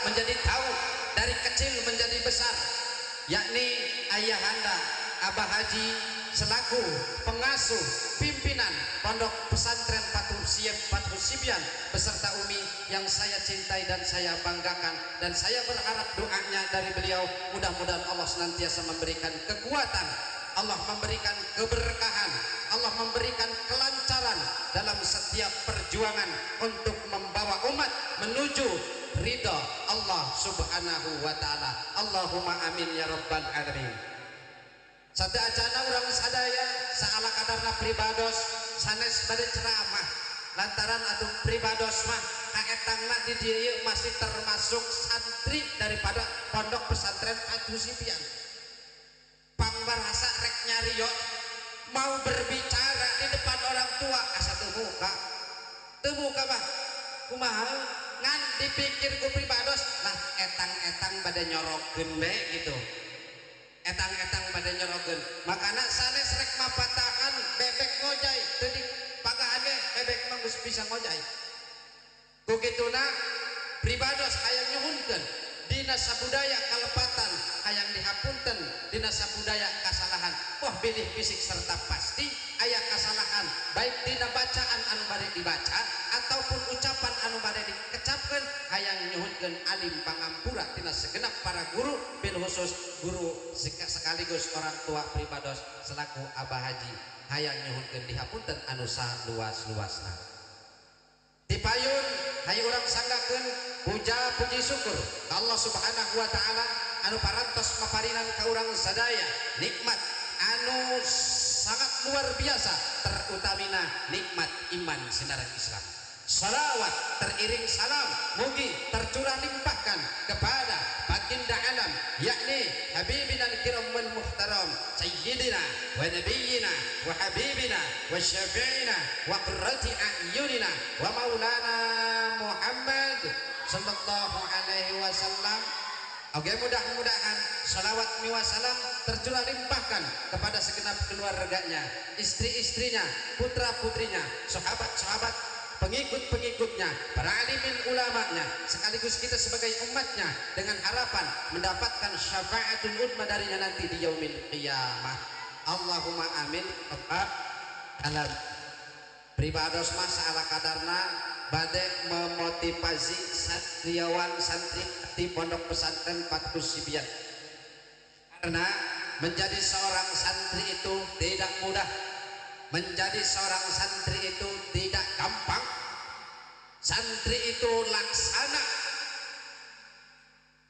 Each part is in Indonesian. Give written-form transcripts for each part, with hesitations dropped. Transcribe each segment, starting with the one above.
menjadi tahu, dari kecil menjadi besar, yakni ayahanda Abah Haji selaku pengasuh pimpinan Pondok Pesantren Fathul Sibyan beserta Umi yang saya cintai dan saya banggakan, dan saya berharap doanya dari beliau mudah-mudahan Allah senantiasa memberikan kekuatan, Allah memberikan keberkahan, Allah memberikan kelancaran dalam setiap perjuangan untuk membawa umat menuju ridha Allah subhanahu wa ta'ala. Allahumma amin ya rabbal alamin. Sadayana urang sadaya saala kadarna pribados sanes bade ceramah lantaran atuh pribados mah kaetangna di dieu masih termasuk santri daripada Pondok Pesantren Fathul Sibyan. Pangbarasa rek nyarios mau berbicara di depan orang tua asa teu muka mah kumaha ngan dipikir ku pribados lah etang-etang bade nyorokeun we gitu, etang-etang pada nyorogeun, makana sanes rek mapatakan bebek ngojay tadi pagahan ge bebek mah geus bisa ngojay. Kukituna pribados hayang nyuhunkeun dina sabudaya kalepatan hayang dihapunten dina sabudaya kasalahan. Wah bilih fisik serta pasti aya kasalahan baik dina bacaan anu bade dibaca ataupun ucapan anu bade dikecapkeun, hayang nyuhunkeun alim pangampura tina segenap para guru bil khusus guru sekaligus orang tua pribados selaku Abah Haji hayang nyuhunkeun dihapunten anu saluas-luasna. Dipayun hayu urang sanggakeun puja puji syukur ka Allah subhanahu wa ta'ala anu parantos maparinan ka urang sadaya nikmat anu sangat luar biasa, terutamina nikmat iman sinaran Islam. Salawat teriring salam mugi tercurah limpahkan kepada baginda alam yakni habibina al-kiramul muhtaram sayyidina wa nabiyyina wa habibina wa syafi'ina wa qurrati a'yunina wa maulana Muhammad sallallahu alaihi wasallam. Oke, mudah-mudahan salawat miwasalam tercurah limpahkan kepada segenap keluarganya, istri-istrinya, putra-putrinya, sahabat-sahabat, pengikut-pengikutnya, para alimin ulamanya, sekaligus kita sebagai umatnya dengan harapan mendapatkan syafaatul udma darinya nanti di yaumil qiyamah. Allahumma amin. Alam pribados mah saala kadarna bade memotivasi satriawan santri di Pondok Pesantren Fathul Sibyan, karena menjadi seorang santri itu tidak mudah, menjadi seorang santri itu tidak gampang. Santri itu laksana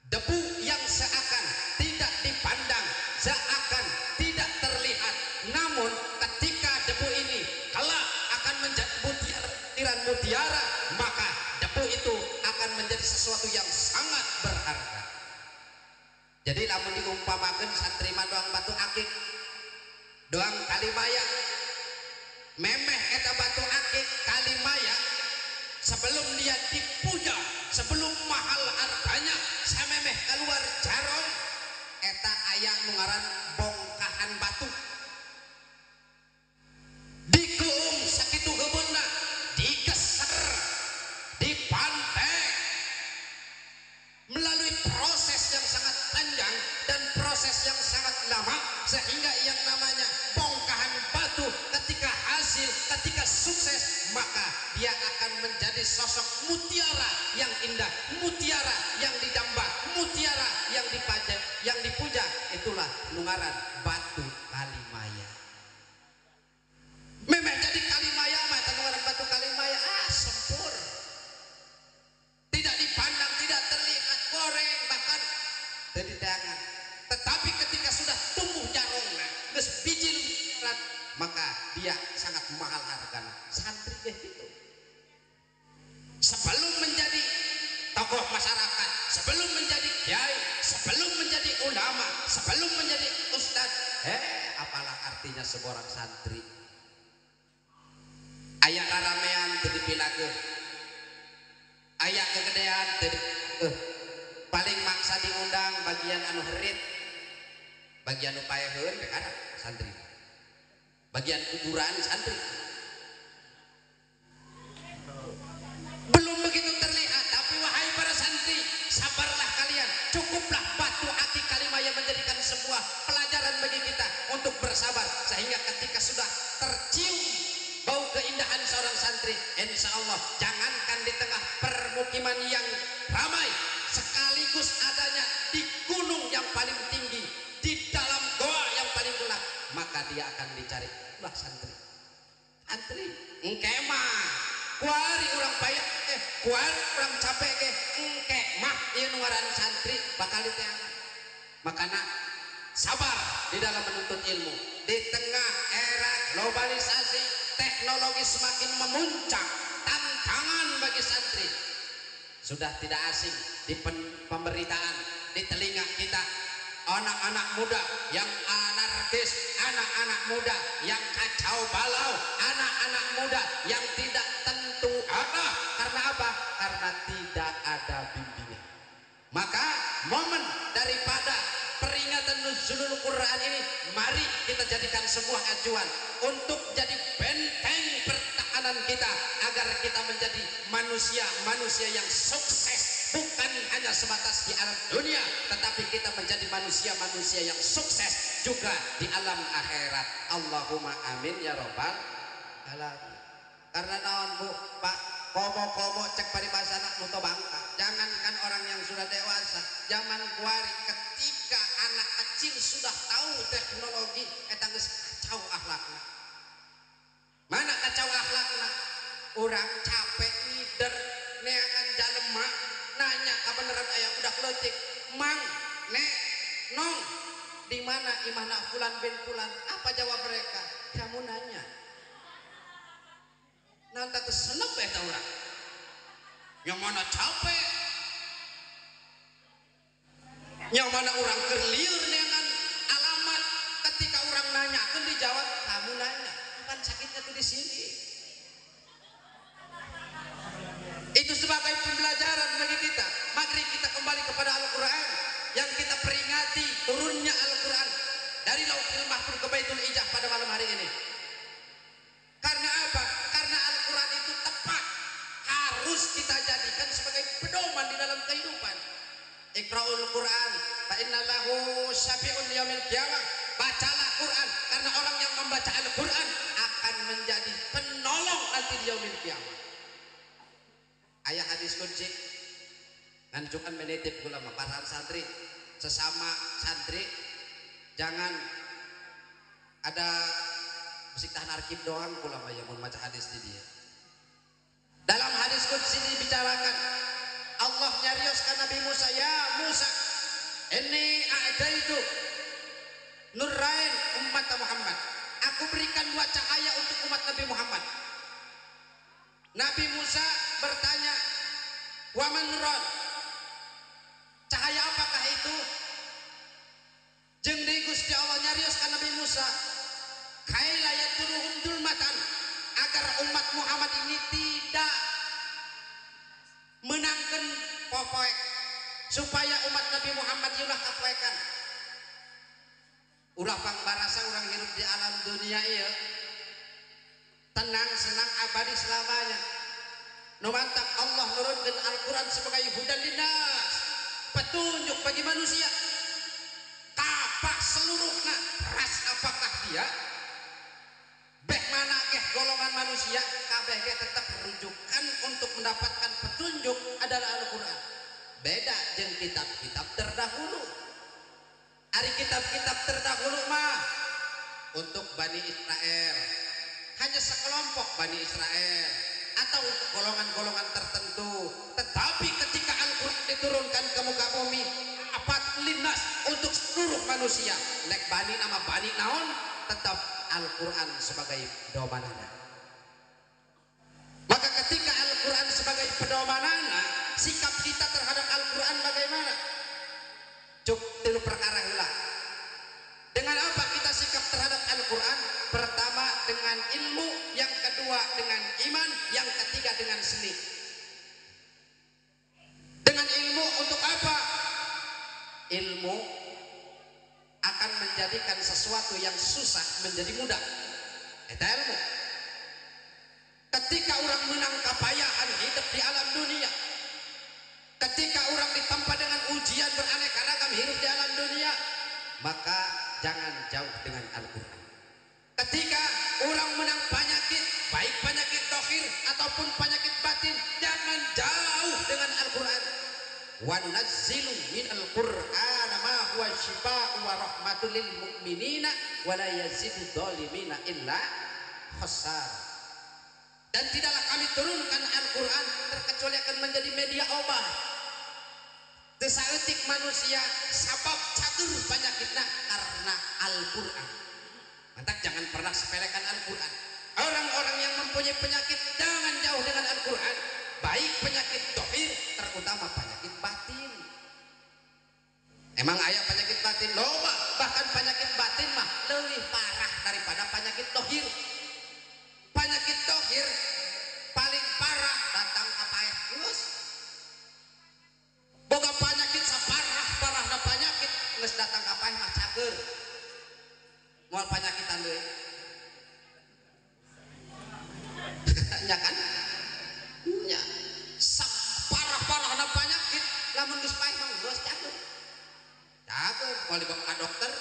debu yang seakan tidak dipandang, seakan tidak terlihat, namun ketika debu ini kelak akan menjadi butiran mutiara, maka debu itu akan menjadi sesuatu yang sangat berharga. Jadi lamun diumpamakeun santri mah doang batu akik, doang kalimaya, memeh eta batu akik kalimaya sebelum dia dipuja, sebelum mahal harganya samemeh keluar jaron eta aya nu ngaran bongkahan batu. Dikeum sakitu heubeuna, digeser, dipantek melalui proses yang sangat panjang dan proses yang sangat lama, sehingga yang namanya bongkahan batu ketika hasil, ketika sukses, maka dia akan menjadi sosok mutiara yang indah, mutiara yang didamba, mutiara yang dipuja. Itulah nungaran batu kalimaya. Memang jadi kalimaya mah nungaran batu kalimaya sempur, tidak dipandang, tidak terlihat, goreng bahkan terdidangan. Tetapi ketika sudah tumbuh jarongna geus biji lumut, maka dia sangat mahal hargana. Santri itu sebelum menjadi tokoh masyarakat, sebelum menjadi kiai, sebelum menjadi ulama, sebelum menjadi ustad, apalah artinya seorang santri? Aya raramean teu dipilakeun, aya kegedean teu paling maksa diundang bagian anu herit, bagian nu paeheun teh ada santri, bagian kuburan santri. Belum begitu terlihat, tapi wahai para santri, keluar orang capek ke engke mah ieu nu ngaran santri bakal diteangan. Makana sabar di dalam menuntut ilmu di tengah era globalisasi teknologi semakin memuncak. Tantangan bagi santri sudah tidak asing di pemberitaan di telinga kita. Anak-anak muda yang anarkis, anak-anak muda yang kacau balau, anak-anak muda yang tidak tentu arah. Karena apa? Karena tidak ada bimbingan. Maka momen daripada peringatan nuzulul Quran ini, mari kita jadikan sebuah acuan untuk jadi benteng pertahanan kita agar kita menjadi manusia yang sukses. Bukan hanya sebatas di alam dunia, tetapi kita menjadi manusia yang sukses juga di alam akhirat. Allahumma amin ya robbal alamin. Karena naon Bu, Pak, komo cek paribasana nuto bangka. Jangankan orang yang sudah dewasa, zaman kuari ketika anak kecil sudah tahu teknologi, eta geus kacau akhlakna. Mana kacau akhlakna? Orang capek ngider neangan jalema nanya kabeneran ayah udah letik mang nek nong di mana imana fulan bin fulan, apa jawab mereka? Kamu nanya nanti kesenep ya orang yang mana capek, yang mana orang kerliur dengan alamat. Ketika orang nanya kan dijawab kamu nanya, bukan sakitnya tuh di sini. Itu sebagai pembelajaran bagi kita. Mari kita kembali kepada Al-Quran yang kita peringati turunnya Al-Quran dari Lauhul Mahfuz ke Baitul Izzah pada malam hari ini. Karena apa? Karena Al-Quran itu tepat, harus kita jadikan sebagai pedoman di dalam kehidupan. Iqra'ul Quran fa inna lahu syafi'un yaumil qiyamah. Bacalah Quran karena orang yang membaca Al-Quran akan menjadi penolong nanti di yaumil qiyamah. Ayah hadis kunci ngancukan menitip ulama para santri, sesama santri jangan ada bisik tahan arkib doang ulama yang mau baca hadis di dia. Dalam hadis kunci dibicarakan Allah nyarioskan Nabi Musa, ya Musa ini a'daitu nurrain umat Muhammad, aku berikan dua cahaya untuk umat Nabi Muhammad. Nabi Musa bertanya, wa man nurun, cahaya apakah itu? Jeung deui Gusti Allah nyarioskan Nabi Musa, kaila yaturuhum dulmatan, agar umat Muhammad ini tidak menangkan popoek, supaya umat Nabi Muhammad ulah kapoekan. Ulah pangbarasa urang hidup di alam dunia ieu tenang senang abadi selamanya. Nu mantap Allah nurunkeun Al-Quran sebagai hudan linnas, petunjuk bagi manusia. Kapak seluruhna ras apakah dia? Beh mana keh golongan manusia, kabeh ge tetap rujukan untuk mendapatkan petunjuk adalah Al-Quran. Beda jeung kitab-kitab terdahulu. Ari kitab-kitab terdahulu mah untuk Bani Israel, hanya sekelompok Bani Israel atau untuk golongan-golongan tertentu. Tetapi ketika Al-Quran diturunkan ke muka bumi, apat linnas untuk seluruh manusia, nek bani nama bani naon, tetap Al-Quran sebagai pedomanana. Maka ketika Al-Quran sebagai pedomanana, sikap kita terhadap Al-Quran bagaimana? Cuk tilu perkara heula. Dengan apa kita sikap terhadap Al-Quran? Pertama dengan ilmu, yang kedua dengan iman, yang ketiga dengan seni. Dengan ilmu untuk apa? Ilmu akan menjadikan sesuatu yang susah menjadi mudah. Eta ilmu. Ketika orang menang kapayahan hidup di alam dunia, ketika orang ditampa dengan ujian beraneka ragam hidup di alam dunia, maka jangan jauh dengan Al-Quran. Ketika orang menang penyakit, baik penyakit dohir ataupun penyakit batin, jangan jauh dengan Al-Quran. Wa nazzilu minal Qur'an ma huwa shifaa'un wa rahmatul lil mu'minina wa la yazidu dhalimina illa khasar. Dan tidaklah kami turunkan Al-Quran terkecuali akan menjadi media obat. Desaetik manusia sabab cager penyakitnya karena Al-Quran. Maka jangan pernah sepelekan Al-Quran. Orang-orang yang mempunyai penyakit jangan jauh dengan Al-Quran. Baik penyakit dohir, terutama penyakit batin. Emang ayah penyakit batin? Loba, bahkan penyakit batin mah lebih parah daripada penyakit dohir. Penyakit dohir paling parah datang kapaya. Terus boga penyakit saparah na penyakit nges datang kapaya mah cager. Moal penyakitan deui. Ya kan? Ya. Saparah-parah na penyakit lamun geus paeh mah geus cager. Cager moal dibawa ka dokter,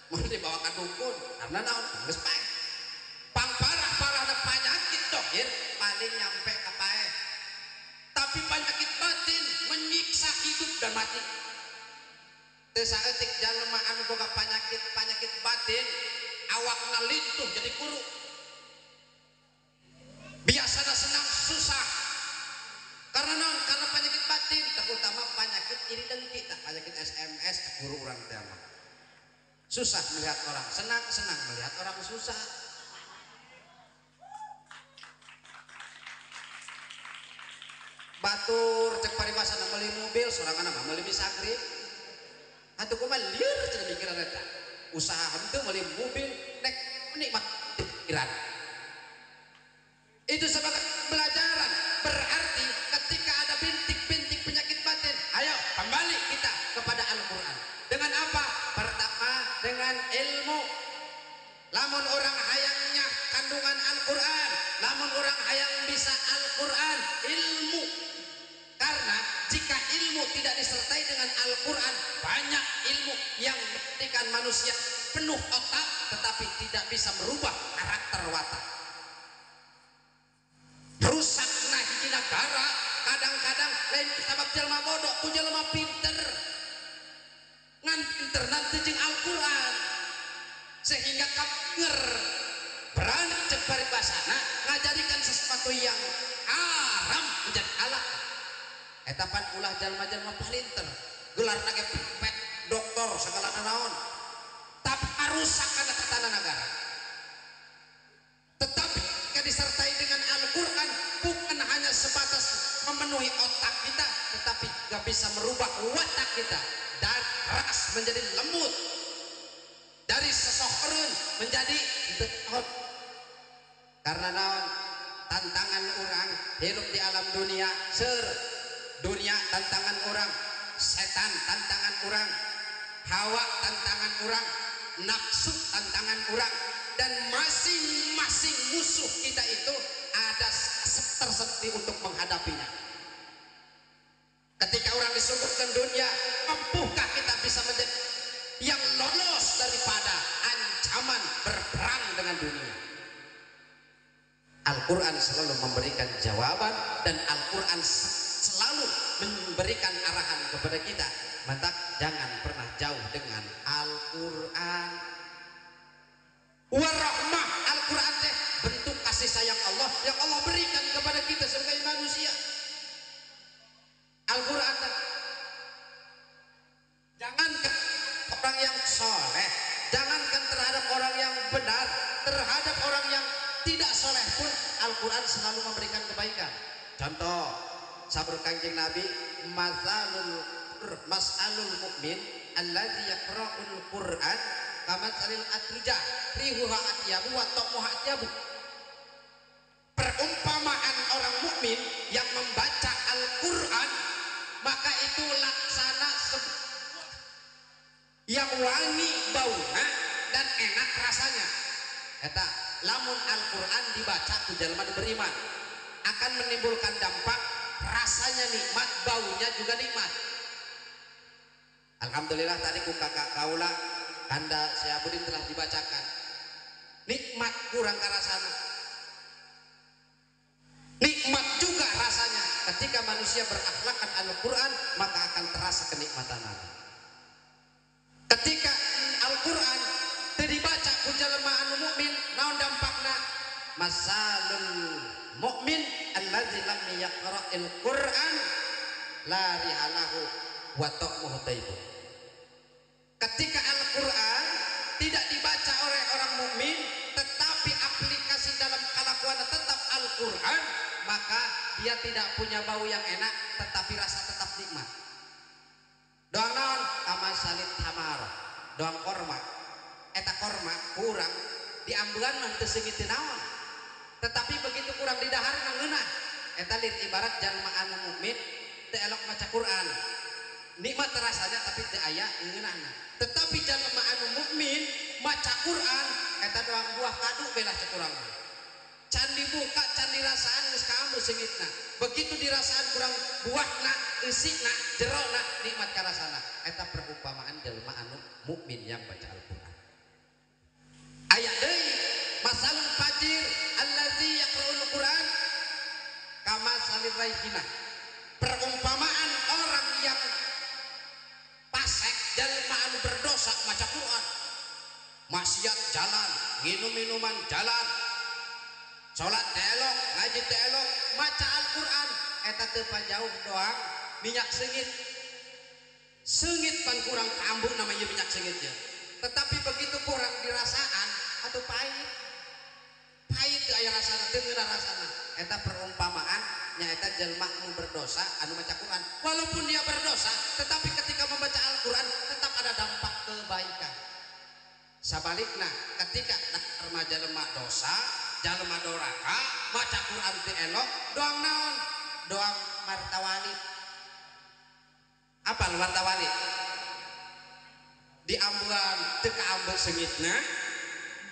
moal dibawa ka dukun, karena naon geus paeh. Parah-parah na penyakit dohir paling nyampe ka paeh. Tapi penyakit batin menyiksa hidup dan mati. Teu saeutik jalema anu boga penyakit batin awakna lintuh jadi kuru. Biasana senang susah. Karena naon? Karena penyakit batin, terutama penyakit iri dengki, penyakit SMS kuru urang teh mah. Susah melihat orang senang melihat orang susah. Batur cek paribasana meuli mobil sorangan mah meuli misagri. Atuh kumaha lieur cenah pikiran eta. Usaha henteu meuli mobil nek nikmat pikiran. Itu sebagai pelajaran. Berarti ketika ada bintik-bintik penyakit batin, ayo kembali kita kepada Al-Quran. Dengan apa? Pertama dengan ilmu. Lamun orang hayangnya kandungan Al-Quran, lamun orang hayang bisa Al-Quran, ilmu. Karena jika ilmu tidak disertai dengan Al-Quran, banyak ilmu yang menjadikan manusia penuh otak tetapi tidak bisa merubah karakter watak. Rusak hiji negara kadang-kadang lain sabab jelema bodoh ku jelema pinter. Ngan pinter nanti jeung Al-Quran sehingga kanger berani cek paribasana ngajadikan sesuatu yang haram menjadi halal. Etapan ulah jalma-jalma palinter gelar nage pipet doktor segala naon tapi arusak kana tatanan negara. Tetapi disertai dengan Al-Quran bukan hanya sebatas memenuhi otak kita tetapi gak bisa merubah watak kita dari keras menjadi lembut, dari sesohreun menjadi dekot. Karena naon? Tantangan orang hidup di alam dunia dunia tantangan orang, setan tantangan orang, hawa tantangan orang, nafsu tantangan orang, dan masing-masing musuh kita itu ada tersendiri untuk menghadapinya. Ketika orang disuguhkan dunia, mampukah kita bisa menjadi yang lolos daripada ancaman berperang dengan dunia? Al-Quran selalu memberikan jawaban dan Al-Quran selalu memberikan arahan kepada kita. Maka jangan pernah jauh dengan Al-Quran. Warahmah, Al-Quran teh bentuk kasih sayang Allah yang Allah berikan kepada kita sebagai manusia. Al-Quran jangankan orang yang soleh, jangankan terhadap orang yang benar, terhadap orang yang tidak soleh pun Al-Quran selalu memberikan kebaikan. Contoh sabur kanjeng Nabi, mas'alul mu'min alladzi yaqra'ul Qur'an kamatsalil atrija rihuha atyabu wa taqmuha atyabu. Perumpamaan orang mukmin yang membaca Al-Quran maka itu laksana sebuah yang wangi baunya dan enak rasanya. Eta lamun Al-Quran dibaca ku jalma beriman akan menimbulkan dampak rasanya nikmat, baunya juga nikmat. Alhamdulillah tadi ku kakak kaula kanda Syabudin telah dibacakan. Nikmat kurang karasana. Nikmat juga rasanya ketika manusia berakhlakkan Al-Quran maka akan terasa kenikmatan. Ketika Al-Quran dibaca ku jalema anu mukmin naon dampakna? Masalul la rihalahu wa ta'muhu taibun. Ketika Al-Quran tidak dibaca oleh orang mukmin tetapi aplikasi dalam kelakuan tetap Al-Quran, maka dia tidak punya bau yang enak tetapi rasa tetap nikmat. Doang naon kama salit hamar, doang korma eta korma kurang diambegan mah teu seungit teu naon, tetapi begitu kurang di dahar ngeunah eta lit ibarat jalma anu mukmin teu elok maca Quran, nikmat rasanya tapi teu aya ngeunahna. Tetapi jalma anu mukmin maca Quran eta doang buah kadu belah cek urang, can dibuka can dirasaan geus kaambeus seungitna, begitu dirasaan kurang buahna eusikna jerona nikmat karasana. Eta perumpamaan jalma anu mukmin yang baca Al-Quran. Ayat deui masalul fajir allazi yaqra'ul Quran kama salir raihina, perumpamaan orang yang pasek jalma anu berdosa maca Quran, maksiat jalan, minum minuman jalan, sholat telok, ngaji telok, maca Al-Quran eta teu pajauh doang minyak seungit. Seungit pan kurang kambuh namanya minyak seungitnya. Tetapi begitu kurang dirasaan atau pahit. Pahit teu aya rasana, teu ngeunah rasana. Eta perumpamaan nyaeta jelma anu berdosa anu maca Quran. Walaupun dia berdosa, tetapi ketika membaca Al-Quran tetap ada dampak kebaikan. Sabalikna ketika remaja lemah dosa, jalma doraka maca Quran teu elok, doang naon? Doang martawali. Apal martawali? Diambuan teu kaambeul seungitna,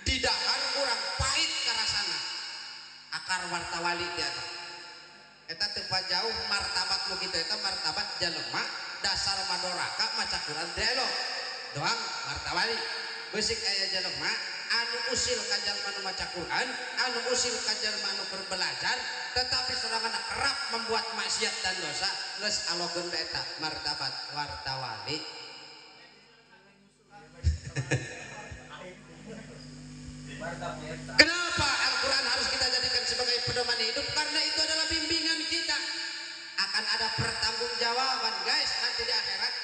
di dahar kurang pahit karasana. Akar martawali teh eta. Eta teu pajauh martabat nu kitu eta martabat jalma dasar madoraka maca Quran teu elok. Doang martawali. Beusik aya jalma anu usil ka jalma nu maca Quran, anu usil ka jalma anu berbelajar, tetapi sorangan kerap membuat maksiat dan dosa, geus alogeun eta martabat wartawali. Kenapa Al-Quran harus kita jadikan sebagai pedoman hidup? Karena itu adalah bimbingan kita. Akan ada pertanggungjawaban guys nanti di akhirat.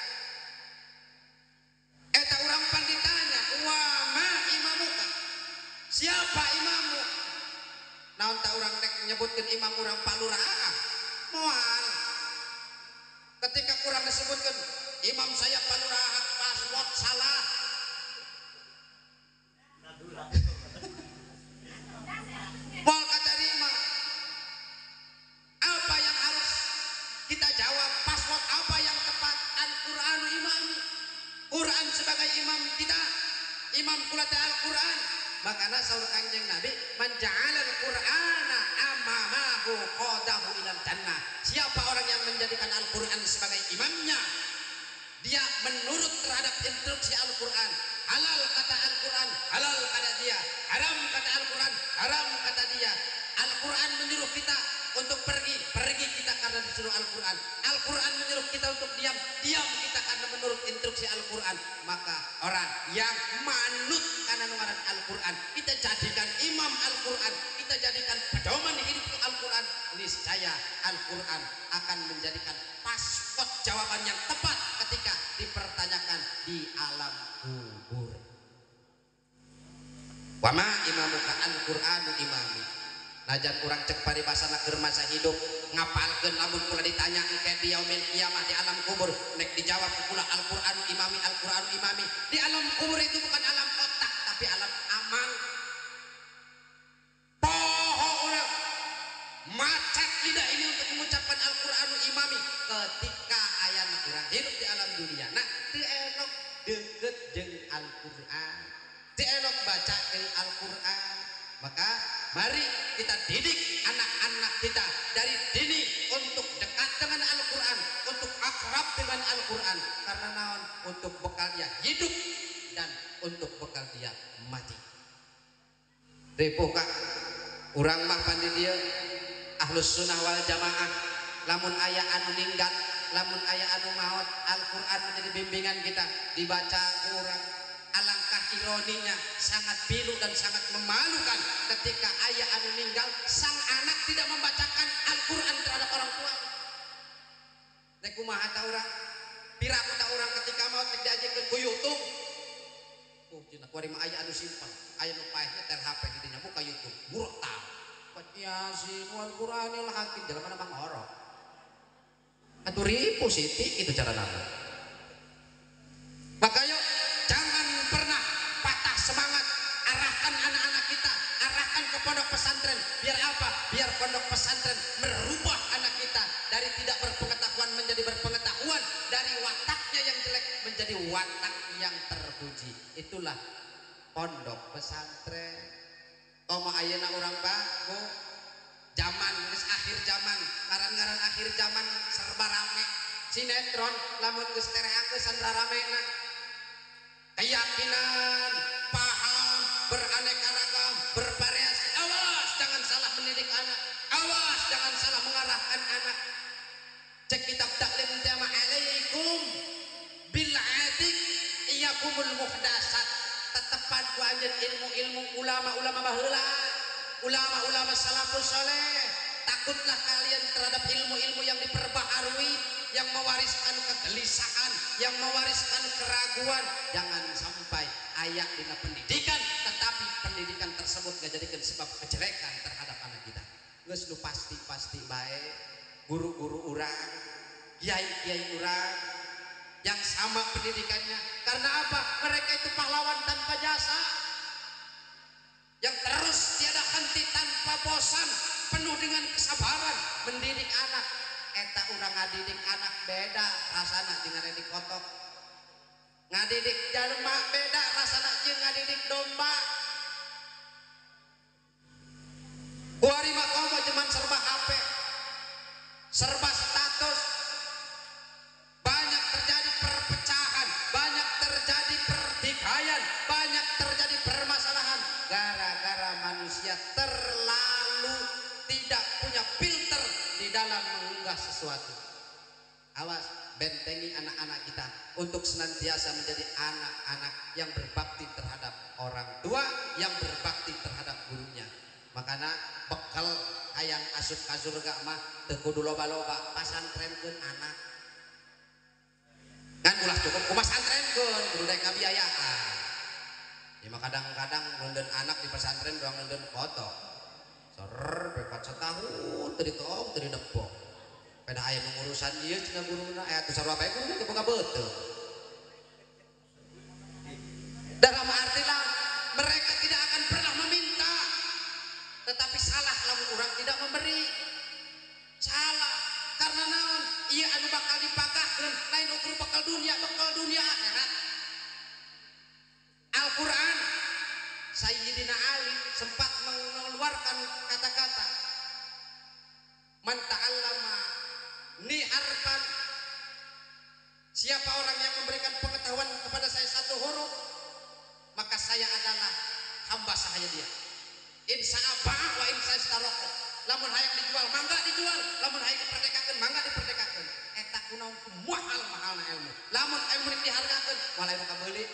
Eta urang pan ditanya, wa ma imamuka? Siapa imammu? Naon ta urang nek nyebutkeun imam urang paluraha? Moal. Ketika kurang disebutkan imam saya paluraha password salah. Moal kata imam. Apa yang harus kita jawab? Password apa yang tepat? Al-Qur'anu imami. Quran sebagai imam kita, imam kulata Al-Quran. Makanya saur kanjeng Nabi, man ja'alal Qur'ana amamahu qadahu ilal jannah. Siapa orang yang menjadikan Al-Quran sebagai imamnya, dia menurut terhadap instruksi Al-Quran. Halal kata Al-Quran, halal kata dia. Haram kata Al-Quran, haram kata dia. Al-Quran menyuruh kita untuk pergi, pergi kita karena disuruh Al-Quran. Al-Quran menyuruh kita untuk diam, diam kita karena menurut instruksi Al-Quran. Maka orang yang manut karena ngaran Al-Quran, kita jadikan imam Al-Quran, kita jadikan pedoman hidup Al-Quran, niscaya Al-Quran akan menjadikan pasport jawaban yang tepat ketika dipertanyakan di alam kubur. Wama imamuka Al-Qur'anu imami. Najan kurang cek paribasana keur masa hidup ngapalkeun lamun kula ditanya engke di yaumil kiamah di alam kubur nek dijawab kula Al-Qur'anu imami, Al-Qur'anu imami. Di alam kubur itu bukan alam otak tapi alam amal. Poho urang macet lidah ini untuk mengucapkan Al-Qur'anu imami ketika ayana urang hidup di alam dunia. Nah, teu elok deukeut jeung Al-Qur'an. Teu elok baca jeung Al-Qur'an. Maka mari kita didik anak-anak kita dari dini untuk dekat dengan Al-Quran, untuk akrab dengan Al-Quran. Karena naon? Untuk bekal dia hidup dan untuk bekal dia mati. Ripuh kak, urang mah pandi dia ahlus sunnah wal jamaah. Lamun aya anu ninggal, lamun aya anu maot, Al-Quran menjadi bimbingan kita dibaca urang. Alangkah ironinya, sangat pilu dan sangat memalukan ketika ayah anu ninggal, sang anak tidak membacakan Al-Quran terhadap orang tua. nek kumaha ta urang piraku ta urang ketika mau tek diajekeun ku YouTube cenah kuari mah aya anu simpel aya nu paehnya ter HP di dinya buka YouTube murah tah buat Yasin wal Qur'anil hakim jelema mah ngorok atuh ribu siti itu cara nama maka yuk jangan pernah patah semangat arahkan anak-anak kita arahkan ke pondok pesantren biar apa biar pondok pesantren merubah anak kita dari tidak berpengetahuan menjadi berpengetahuan dari wataknya yang jelek menjadi watak yang terpuji itulah pondok pesantren komo ayeuna urang baku zaman geus akhir zaman ngaran-ngaran akhir zaman serba rame sinetron lamun geus tereakeun ramena keyakinan paham beraneka ragam bervariasi awas jangan salah mendidik anak awas jangan salah mengarahkan anak cek kitab taklim tema alaikum bil atik iyakumul muhdasat tetepan ku anjeun ilmu-ilmu ulama-ulama baheula ulama-ulama salafus saleh takutlah kalian terhadap ilmu-ilmu yang diperbaharui yang mewariskan kegelisahan yang mewariskan keraguan jangan sampai aya dina pendidikan tetapi pendidikan tersebut ngajadikeun sebab kejelekan terhadap anak kita geus nu pasti bae guru-guru urang kiai-kiai urang yang sama pendidikannya karena apa mereka itu pahlawan tanpa jasa yang terus tiada henti tanpa bosan penuh dengan kesabaran mendidik anak eta urang ngadidik anak beda rasana jeung ngadidik kotok ngadidik jalma beda rasana jeung ngadidik domba kuari mah komo cuman serba HP serba status banyak terjadi perpecahan banyak terjadi pertikaian banyak terjadi permasalahan gara-gara manusia terlalu tidak punya filter di dalam mengunggah sesuatu awas bentengi anak-anak kita untuk senantiasa menjadi anak-anak yang berbakti terhadap orang tua yang berbakti terhadap gurunya makanya bekal hayang asup ka surga mah teu kudu loba-loba pasantrenkeun anak kan ulah cukup ku pasantrenkeun kudu daek ngabiayaan ya mah kadang-kadang nonton anak di pesantren doang nonton foto ser bepat setahun teu ditong teu didepok pada aya nu ngurusan ieu cenah guruna aya teu sarua bae guruna teu boga beuteung dalam arti lah mereka tidak akan pernah meminta tetapi salah lamun urang tidak memberi salah karena naon ieu anu bakal dipagahkeun lain ukur bakal dunia akhirat Al-Quran Sayyidina Ali sempat mengeluarkan kata-kata man ta'allama ni harfan siapa orang yang memberikan pengetahuan kepada saya satu huruf maka saya adalah hamba sahaya dia insya Allah wa insya staroko lamun hayang dijual mangga dijual lamun hayang diperdekakeun mangga diperdekakeun eta kunaon mahal-mahalna ilmu lamun ilmu dihargakeun malah nu kabeuli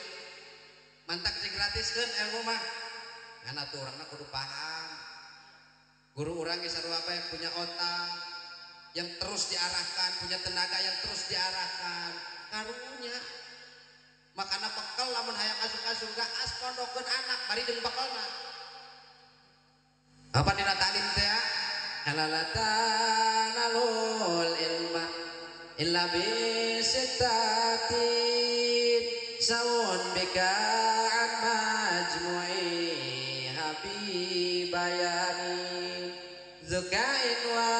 mantak digratiskeun ilmu mah ngana tuh urangna kudu paham guru urang ge sarua bae punya otak yang terus diarahkan punya tenaga yang terus diarahkan karunya makana bekal lamun hayang asup ka surga as pondokeun anak bari jeung bekalna apa dina taklim teh halatanalul ilma illa bisittatin sawun bika'an majmu'i habibayani zukain wa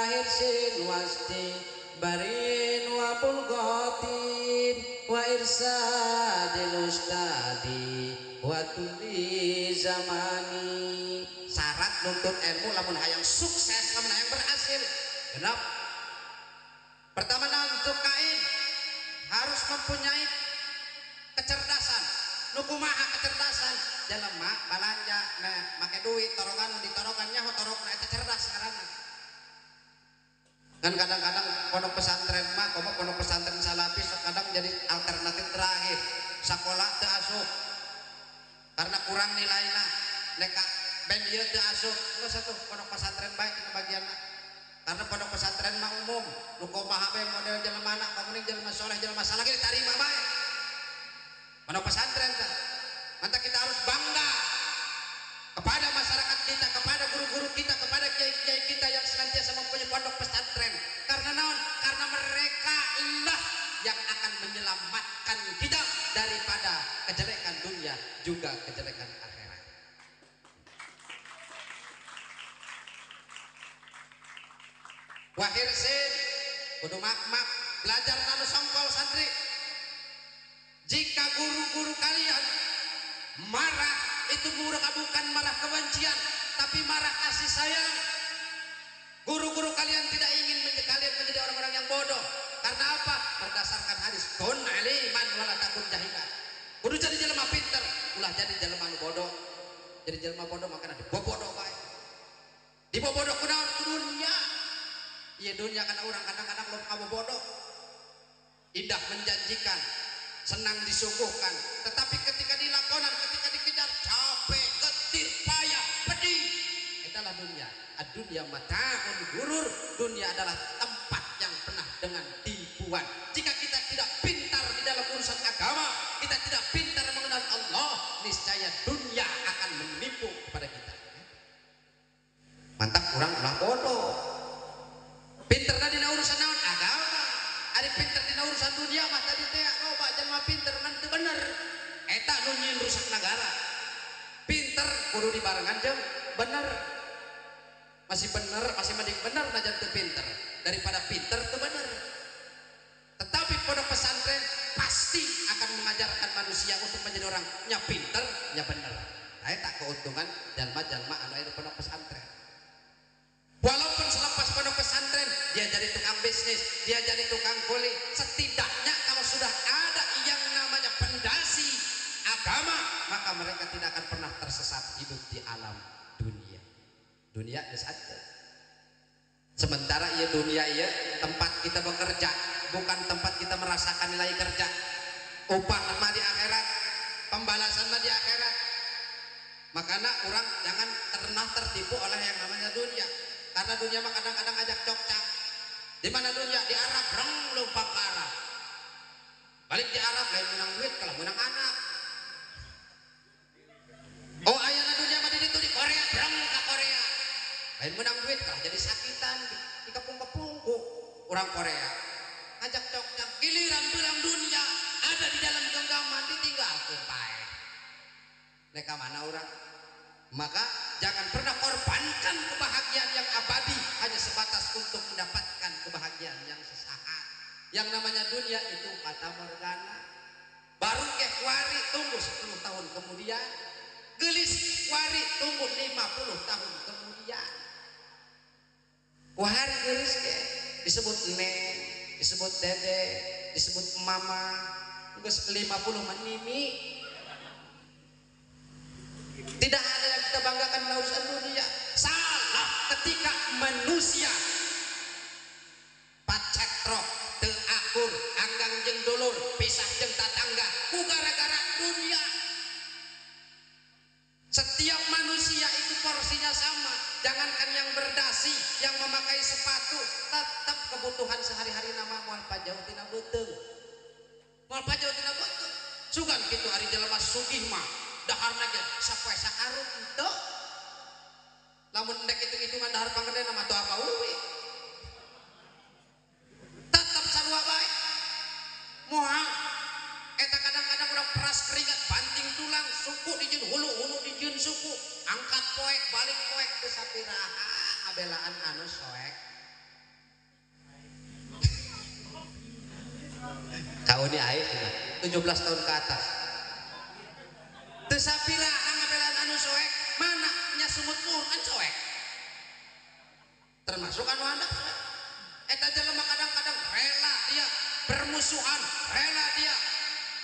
hirsin wasti barin wa pulgotin wa irsadil ustadi wa tuli zamani syarat nuntut ilmu lamun hayang sukses lamun hayang berhasil genep pertama zukain harus mempunyai kecerdasan nukumaha kecerdasan jelema balanja make duit torogan ditorogannya torogna eta cerdas ngaranna kan kadang-kadang pondok pesantren mah komo pondok pesantren salafi kadang jadi alternatif terakhir sekolah teu asup karena kurang nilainya neka ben ieu teu asup geus atuh pondok pesantren bae tina bagianna karena pondok pesantren mah umum nu kumaha bae model jelema anak kamuning jelema soleh jelema salah ge tarima bae pondok pesantren tah maka kita harus bangga kepada masyarakat kita, kepada guru-guru kita, kepada kiai-kiai kita yang senantiasa mempunyai pondok pesantren. Karena naon? Karena mereka lah yang akan menyelamatkan kita daripada kejelekan dunia juga kejelekan akhirat. Wahir sin, kudu mak-mak belajar nanu songkol santri. Jika guru-guru kalian marah, itu bukan marah kebencian, tapi marah kasih sayang. Guru-guru kalian tidak ingin kalian menjadi orang-orang yang bodoh. Karena apa? Berdasarkan hadis kun aliman wala takun jahilan. Kudu jadi jelema pinter, ulah jadi jelema bodoh. Jadi jelema bodoh makanya dibobodoh bae. Dibobodoh kunaon ku dunia. Ieu dunia kana urang kadang-kadang lo kabobodoh. Indah menjanjikan, senang disuguhkan, tetapi ketika dilakonan, ketika dikejar capek, getih, payah, pedih. Itulah dunia. Dunia mata'un gurur. Dunia adalah tempat yang penuh dengan tipuan. Jika kita tidak pintar di dalam urusan agama, kita tidak pintar mengenal Allah, niscaya dunia akan menipu kepada kita. Mantap kurang ulah bodoh. Pinterna dina urusan naon agama. Ari pinter dina urusan dunia mah tadi teh loba jelema pinter nanti bener. Eta nu nyieun rusak negara. Pinter kudu dibarengan jeung bener. Masih bener, masih mending bener najan teu pinter daripada pinter teu bener. Tetapi pondok pesantren pasti akan mengajarkan manusia untuk menjadi orang nya pinter, nya bener. Nah, eta keuntungan jalma-jalma anu aya di pondok pesantren. Walaupun selepas pondok pesantren dia jadi tukang bisnis, dia jadi tukang kuli, setidaknya kalau sudah ada yang namanya pendasi agama, maka mereka tidak akan pernah tersesat hidup di alam dunia. Dunia geus ada. Sementara ieu dunia ieu tempat kita bekerja, bukan tempat kita merasakan nilai kerja. Upah mah di akhirat, pembalasan mah di akhirat. Makanya orang jangan pernah tertipu oleh yang namanya dunia. Karena dunia mah kadang-kadang ajak cokcak. Di mana dunia? Di Arab, reng lumpang ke Arab. Balik di Arab lain menang duit, kalau menang anak. Oh ayana dunia mah di Korea, reng ke Korea. Lain menang duit, kalau jadi sakitan di kepung-kepungku orang Korea. Ajak cokcak, giliran bilang dunia ada di dalam genggaman ditinggalkan pae. Mereka mana orang? Maka jangan pernah korbankan kebahagiaan yang abadi hanya sebatas untuk mendapatkan kebahagiaan yang sesaat. Yang namanya dunia itu fata morgana. Baru wari tunggu 10 tahun kemudian, gelis wari tunggu 50 tahun kemudian. Wahari gelis disebut neng, disebut dede, disebut mama, geus 50 menini. Tidak ada yang kita banggakan dalam urusan dunia. Salah ketika manusia pacetrok teu akur anggang jeung dulur pisah jeung tatangga ku gara-gara dunia. Setiap manusia itu porsinya sama. Jangankan yang berdasi, yang memakai sepatu, tetap kebutuhan sehari-hari nama moal pajau tina beuteung. Moal pajau tina beuteung. Sugan kitu ari jelema sugih mah daharna ge sapoe sakarung henteu. Lamun endek hitung-hitungan dahar panggedeuna mah teu apa uwi. Tetap sarua bae. Moal eta kadang-kadang urang peras keringat banting tulang suku dijieun hulu dijieun suku angkat poek balik poek teu sapiraha ngabelaan anu soek. Kauni aing 17 tahun ke atas. Teu sapiraha ngabelaan anu soek, mana nya sumut luhur kan soek. Termasuk anu handap soek. Eta jelema kadang-kadang rela dia bermusuhan, rela dia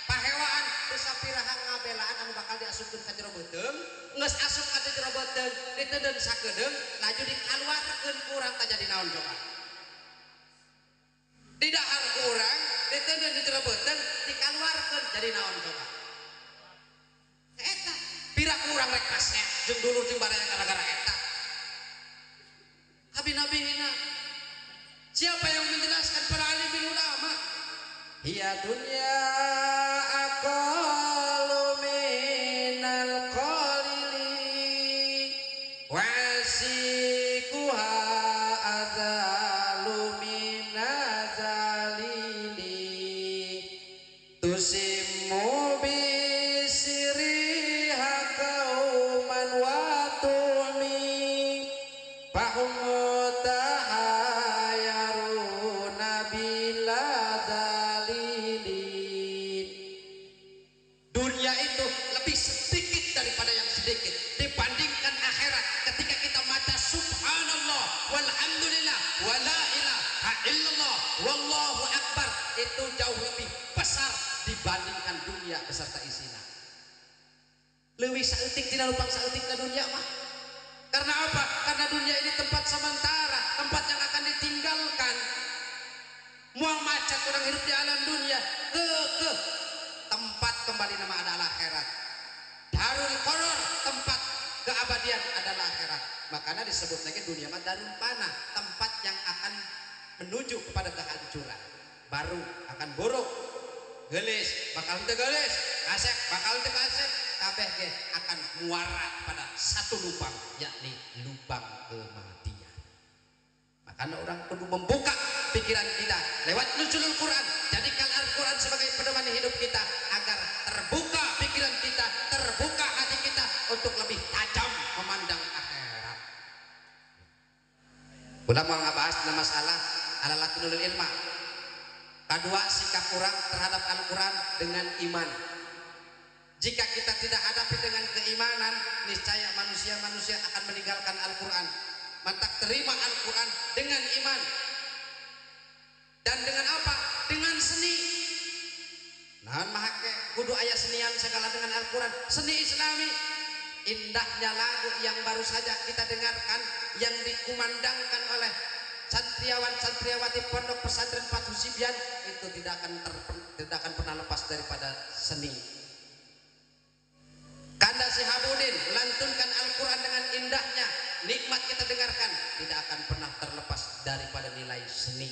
pahewaan teu sapiraha ngabelaan anu bakal diasupkeun ka jero beuteung, geus asup ka jero beuteung, ditedeun sakedeung, laju dikaluarkeun ku urang teh jadi naon coba? Di dahar ku urang, ditedeun di jero beuteung, dikaluarkeun jadi naon coba? Eta pira ku urang rek kasep jeung dulur jeung baraya gara-gara eta. Abi-nabina dunya aqallu minal qalili wasikuha adzalu minazalili tusimmu bisiriha kauman wa tu'mi fahum tahayaruna bila dalilin. Dunia itu lebih sedikit daripada yang sedikit dibandingkan akhirat. Ketika kita mata subhanallah walhamdulillah wala ilaha illallah wallahu akbar, itu jauh lebih besar dibandingkan dunia beserta isinya. Leuwih saeutik tina lupang saeutikna dunia mah. Karena apa? Karena dunia ini tempat sementara, tempat yang akan ditinggalkan. Muang macet orang hidup di alam dunia, ke tempat kembali nama adalah akhirat. Darul qaror, tempat keabadian adalah akhirat. Makanya disebut lagi dunia mah darul panah, tempat yang akan menuju kepada kehancuran. Baru akan buruk, gelis bakal teu gelis, asep bakal teu asep, kabeh ge akan muara pada satu lubang, yakni lubang kematian. Makanya orang perlu membuka pikiran kita lewat nuzulul Quran. Jadikan Al-Quran sebagai pedoman hidup kita agar terbuka pikiran kita, terbuka hati kita untuk lebih tajam memandang akhirat. Ulama ngabahas masalah alalatunul ilma. Kedua, sikap orang terhadap Al-Quran dengan iman. Jika kita tidak hadapi dengan keimanan, niscaya manusia-manusia akan meninggalkan Al-Quran. Mantak terima Al-Quran dengan iman. Dan dengan apa? Dengan seni. Nahan mahake kudu aya senian segala dengan Al-Quran. Seni Islami. Indahnya lagu yang baru saja kita dengarkan, yang dikumandangkan oleh santriawan-santriawati Pondok Pesantren Fathul Sibyan, itu tidak akan pernah lepas daripada seni. Kanda Sihabuddin melantunkan Al-Quran dengan indahnya, nikmat kita dengarkan, tidak akan pernah terlepas daripada nilai seni.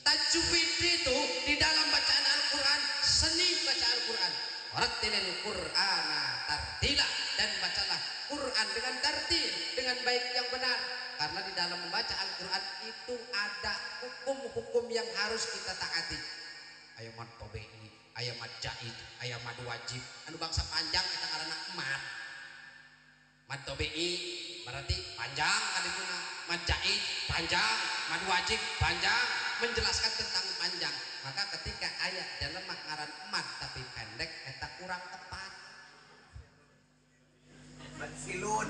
Tajwid itu di dalam bacaan Al-Quran, seni baca Al-Quran. Warattilil Qur'ana tartila, dan bacalah Quran dengan tartil, dengan baik yang benar. Karena di dalam membaca Al-Quran itu ada hukum-hukum yang harus kita taati. Aya mad tabi'i, aya mad jaid, aya mad wajib. Anu bangsa panjang kita karena mad. Mad tabi'i berarti panjang kadituna, mad jaid panjang, mad wajib panjang, menjelaskan tentang panjang. Maka ketika ayat jelema ngaran mad tapi pendek eta kurang tepat. Mad silun.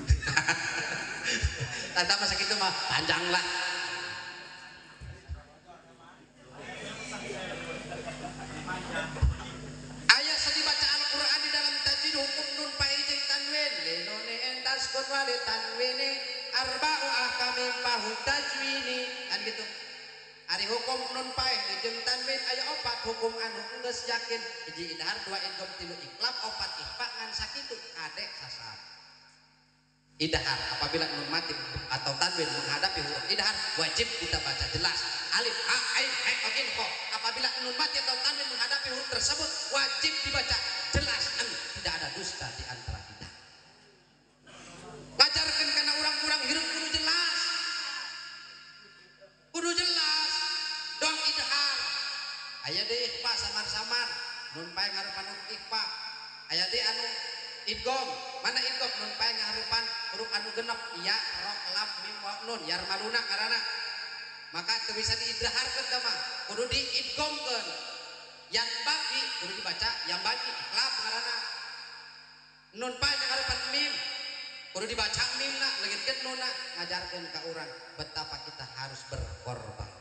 Tanda masa gitu mah panjang lah. Ayat sedih baca Al-Quran di dalam tajwid hukum nun pahi jeung tanwin lenone entas kun wali tanwini arba'u ahkamin pahu tajwini kan gitu. Ari hukum nun paih jeung tanwin aya opat hukum anu geus yakin, hiji idhar, dua idgham, tilu iqlab, opat ikhfa, ngan sakitu kadek sasab. Idhar apabila nun mati atau tanwin menghadapi huruf idhar wajib kita baca jelas. Alif, ha, ain, he, ogin, ko. Apabila nun mati atau tanwin menghadapi huruf tersebut wajib dibaca jelas. Tidak ada dusta di antara kita. Ngajarkan karena orang-orang hirup kudu jelas. Kudu jelas. Dong idhar. Aya deui ikhfa samar-samar. Nun pae ngarupan ikhfa. Aya deui anu idgham. Mana idgham? Nun pae ngarupan huruf anu genep, ya, ro, lam, mim, wa, nun, yarmaluna ngaranna. Maka teu bisa diidharkeun teh mah, kudu diidghamkeun. Yang bagi kudu dibaca yang bagi, iqlab ngaranna. Nun pae ngarupan mim, kudu dibaca mimna, leungitkeun nunna, ngajarkeun ka urang betapa kita harus berkorban.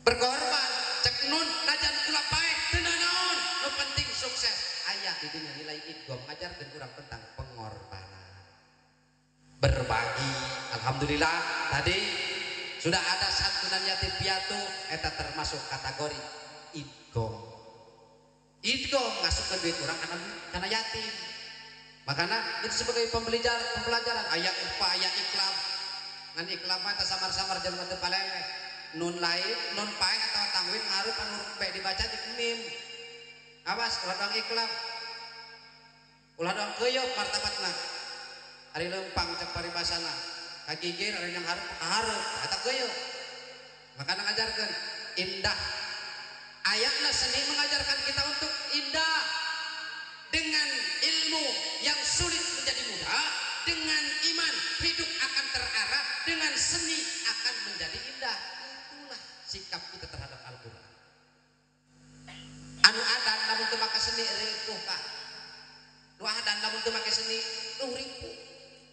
Berkorban, cek nun najan kula pae teu naon, nu penting sukses. Aya di dinya nilai idgham ngajarkeun urang tentang pengorbanan. Berbagi, alhamdulillah tadi sudah ada santunan yatim piatu, eta termasuk kategori idgham. Idgham ngasupkeun duit urang kana yatim. Makanya itu sebagai pembelajaran aya upaya ikhlas. Ngan ikhlas mah samar-samar jeung teu paleleh. nun lain nun pae atau tanwin harus huruf B dibaca di mim. Awas ulah dong iklam ulah dong keuyeuk martabatna ari lempang cek paribasana kagigir ari yang hareup eta keuyeuk makana ngajarkeun indah ayatna seni mengajarkan kita untuk indah dengan ilmu yang sulit menjadi mudah dengan iman hidup akan terarah dengan seni akan menjadi indah itulah sikap kita terhadap Al-Quran anu adan namun teu make seni ripuh kak nu adan namun teu make seni ripuh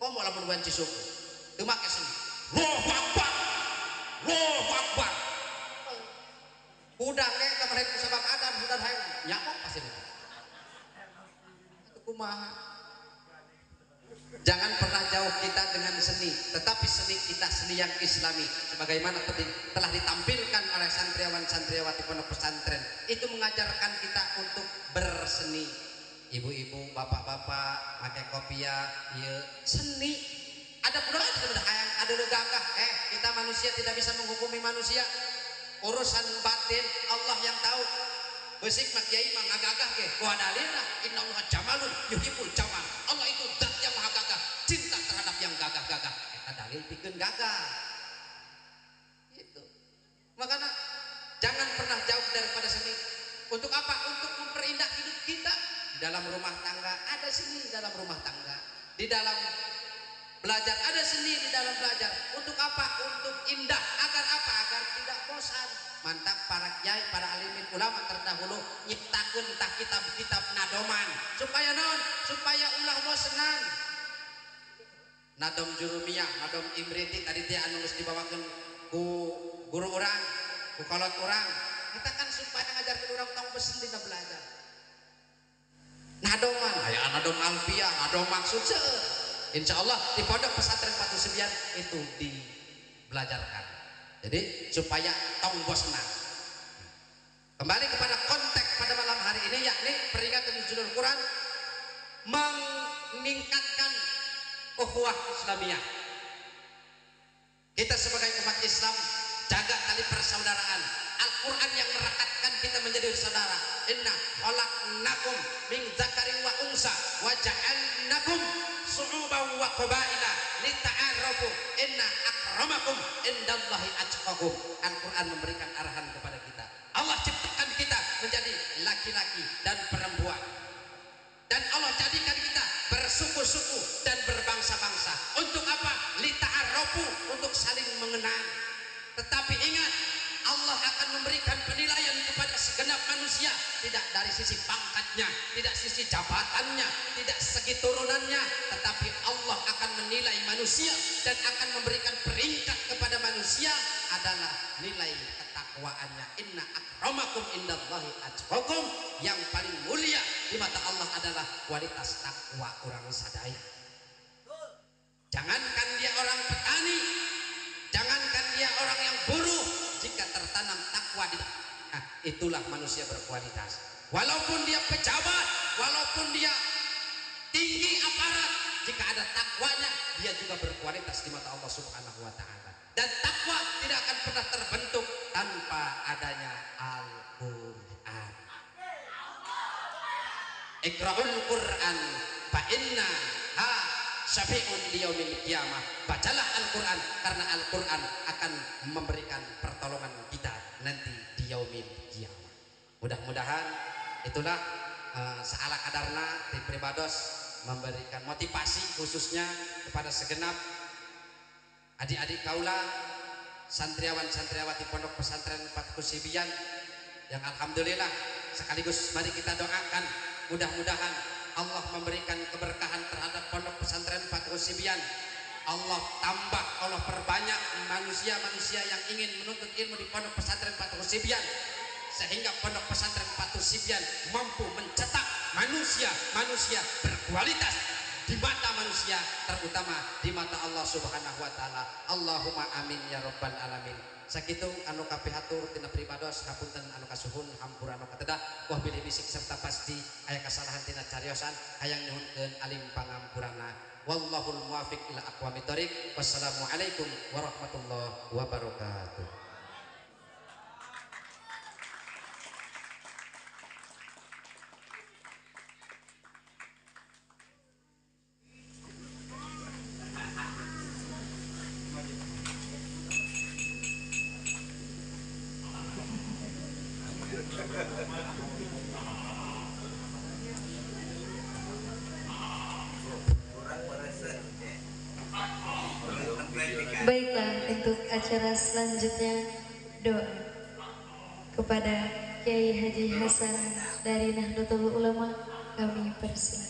komo lamun wanci suku teu make seni Allahu Akbar Allahu Akbar udah kayak kemarin kusabab adan udah hayang nyamuk pasti itu kumaha jangan pernah jauh kita dengan seni tetapi seni kita seni yang islami sebagaimana telah ditampilkan oleh santriawan-santriawati pondok pesantren itu mengajarkan kita untuk berseni ibu-ibu bapak-bapak pakai kopiah ieu seni ada pula tidak hayang ada lu gagah kita manusia tidak bisa menghukumi manusia urusan batin Allah yang tahu besik mak kiai mah ngagagah ge wa dalilna innallaha jamalun yuhibbul jamal Allah itu zat yang maha gagah cinta terhadap yang gagah-gagah eta dalil pikeun gagah itu makanya jangan pernah jauh daripada seni untuk apa untuk memperindah hidup kita di dalam rumah tangga ada seni di dalam rumah tangga di dalam belajar ada seni di dalam belajar untuk apa untuk indah agar apa agar tidak bosan mantap para kiai para alimin ulama terdahulu nyiptakeun tah kitab-kitab nadoman supaya naon supaya ulah bosenan nadom jurumiyah nadom imriti tadi teh anu geus dibawakeun ku guru urang ku kolot urang kita kan supaya ngajarkeun urang tong bosen dina belajar nadoman aya nadom alfiah nadom maksud seueur insyaallah di pondok pesantren Batu Sibian itu dibelajarkan jadi supaya tong bosenan kembali kepada konteks pada malam hari ini yakni peringatan nuzulul Quran meningkatkan ukhuwah Islamiyah kita sebagai umat Islam jaga tali persaudaraan Al-Quran yang merekatkan kita menjadi saudara inna khalaqnakum min dzakarin wa unsa wa ja'alnakum su'uban wa qabaila lita'arafu inna akramakum indallahi atqakum Al-Quran memberikan arahan kepada kita Allah ciptakan kita menjadi laki-laki dan perempuan dan Allah jadikan kita bersuku-suku dan berbangsa-bangsa untuk apa? Lita'arafu untuk saling mengenal tetapi ingat Allah akan memberikan penilaian kepada segenap manusia tidak dari sisi pangkatnya tidak sisi jabatannya tidak segi turunannya tetapi Allah akan menilai manusia dan akan memberikan peringkat kepada manusia adalah nilai ketakwaannya inna akramakum indallahi atqakum yang paling mulia di mata Allah adalah kualitas takwa orang sadaya jangankan dia orang petani jangankan dia orang yang buruh jika tertanam takwa di nah, itulah manusia berkualitas walaupun dia pejabat walaupun dia tinggi aparat jika ada takwanya dia juga berkualitas di mata Allah Subhanahu wa taala dan takwa tidak akan pernah terbentuk tanpa adanya Al-Qur'an Iqra'ul Qur'an fa inna ha syafi'un liyaumil qiyamah bacalah Al-Quran karena Al-Quran akan memberikan pertolongan kita nanti di yaumil qiyamah mudah-mudahan itulah seala kadarna tim Pribados memberikan motivasi khususnya kepada segenap adik-adik kaula santriawan-santriawati pondok pesantren Batu Sibian yang alhamdulillah sekaligus mari kita doakan mudah-mudahan Allah memberikan keberkahan terhadap pondok pesantren Batu Sibian Allah tambah Allah perbanyak manusia-manusia yang ingin menuntut ilmu di pondok pesantren Batu Sibian sehingga pondok pesantren Batu Sibian mampu mencetak manusia-manusia berkualitas di mata manusia terutama di mata Allah Subhanahu wa taala Allahumma amin ya rabbal alamin sakitu anu kapihatur tina Pribados hapunten anu kasuhun hampura anu katedah wah bilih bisik serta pasti aya kasalahan tina cariosan hayang nyuhunkeun alim pangampurana wallahul muwaffiq ila aqwamit thoriq wassalamu alaikum warahmatullahi wabarakatuh acara selanjutnya doa kepada Kiai Haji Hasan dari Nahdlatul Ulama, kami persilakan.